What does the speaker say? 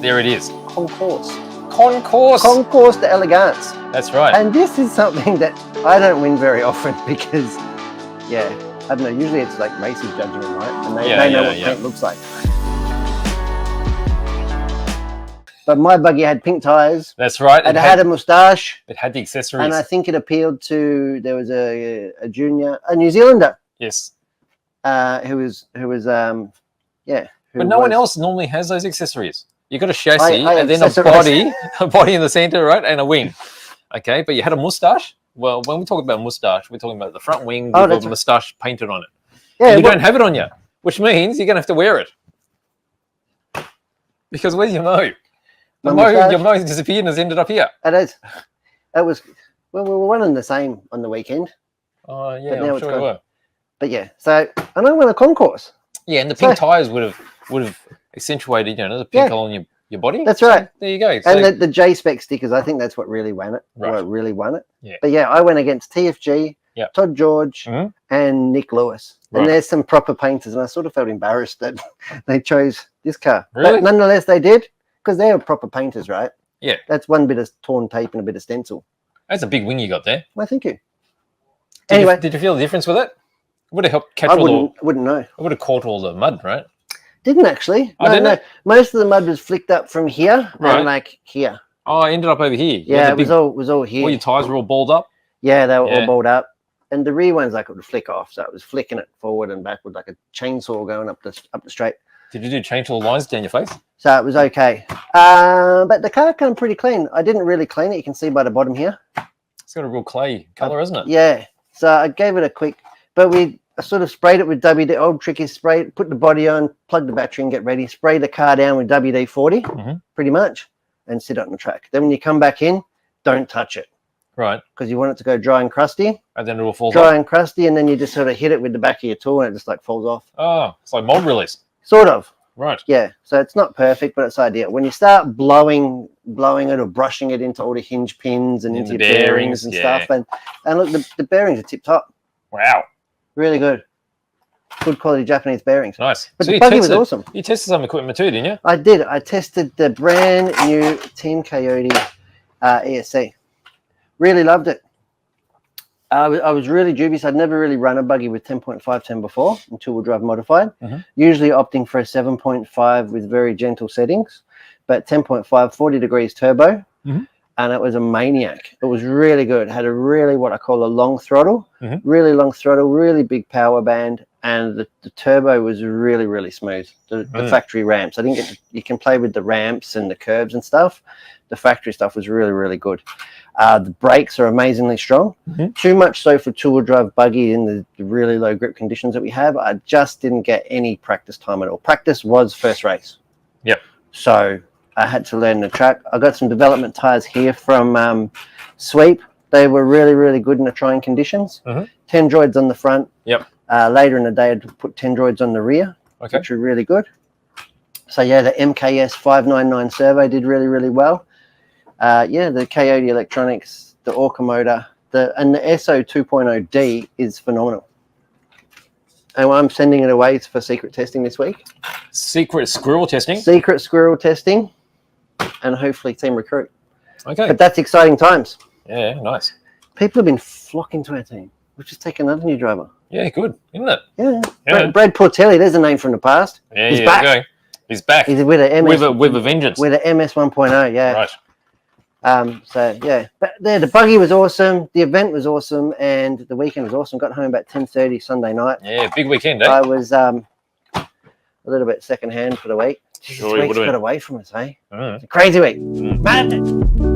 There it is. Concours. Concours de Elegance. That's right. And this is something that I don't win very often because, yeah, I don't know, usually it's like Macy's judging them, right? And they know what paint looks like. But my buggy had pink tires. That's right. It had a mustache. It had the accessories. And I think it appealed to, there was a New Zealander. Yes. Who was but no one else normally has those accessories. You've got a chassis and then a body in the center, right? And a wing. Okay, but you had a mustache. Well, when we talk about mustache, we're talking about the front wing with the mustache painted on it. Yeah, you don't have it on you, which means you're going to have to wear it. Because where's your mow? Your mow disappeared and has ended up here. It is. It was, well, we were running the same on the weekend. Oh, yeah, I'm sure we were. But yeah, so, and I won a concours. Yeah, and the pink tires would have accentuated, the pink on your body. That's right. So, there you go. So, and the J-spec stickers, I think that's what really won it. Right. What really won it. Yeah. But yeah, I went against TFG, Todd George, and Nick Lewis. Right. And there's some proper painters, and I sort of felt embarrassed that they chose this car. Really? But nonetheless, they did, because they are proper painters, right? Yeah. That's one bit of torn tape and a bit of stencil. That's a big wing you got there. Well, thank you. Did you feel the difference with it? It would have helped catch wouldn't know. It would have caught all the mud, right? Didn't actually. No. Most of the mud was flicked up from here and like here. Oh, I ended up over here. Yeah, it was all here. All your tires were all balled up? Yeah, they were all balled up. And the rear ones I could flick off, so it was flicking it forward and backward like a chainsaw going up the straight. Did you do chainsaw lines down your face? So it was okay. But the car came pretty clean. I didn't really clean it. You can see by the bottom here. It's got a real clay colour, isn't it? Yeah. So I gave it a quick, but I sort of sprayed it with WD. Old trick is spray it, put the body on, plug the battery and get ready. Spray the car down with WD-40, pretty much, and sit on the track. Then when you come back in, don't touch it. Right. Because you want it to go dry and crusty. And then it will fall off. Dry and crusty, and then you just sort of hit it with the back of your tool and it just like falls off. Oh, it's like mold release. Sort of. Right. Yeah. So it's not perfect, but it's ideal. When you start blowing it or brushing it into all the hinge pins and into your bearings and stuff. And look, the bearings are tip top. Wow. Really good. Good quality Japanese bearings. Nice. But so the buggy was awesome. You tested some equipment too, didn't you? I did. I tested the brand new Team Coyote ESC. Really loved it. I was really dubious. I'd never really run a buggy with 10.5 before until we drive modified. Usually opting for a 7.5 with very gentle settings, but 10.5, 40 degrees turbo. And it was a maniac. It was really good. It had a really, what I call a long throttle, really long throttle, really big power band. And the turbo was really, really smooth. The factory ramps. I didn't get you can play with the ramps and the curves and stuff. The factory stuff was really, really good. The brakes are amazingly strong. Too much so for two-wheel drive buggy in the really low grip conditions that we have. I just didn't get any practice time at all. Practice was first race. Yep. So I had to learn the track. I got some development tires here from Sweep. They were really, really good in the trying conditions. 10 droids on the front. Yep. Later in the day, I'd put 10 droids on the rear, which were really good. So yeah, the MKS 599 servo did really, really well. The Cayote electronics, the Orca motor, and the SO2.0D is phenomenal. And I'm sending it away for secret testing this week. Secret squirrel testing? Secret squirrel testing, and hopefully team recruit. Okay. But that's exciting times. Yeah, nice. People have been flocking to our team. We've just taken another new driver. Yeah, good, isn't it? Yeah. Brad Portelli, there's a name from the past. Yeah, he's back. Okay. He's back. He's with a MS, with a vengeance. With a MS 1.0, yeah. Right. So yeah, but the buggy was awesome, the event was awesome, and the weekend was awesome. Got home about 10:30 Sunday night. Yeah, big weekend, eh? I was a little bit second hand for the week. Sure, this week's got away from us, eh? It's a crazy week. Madness.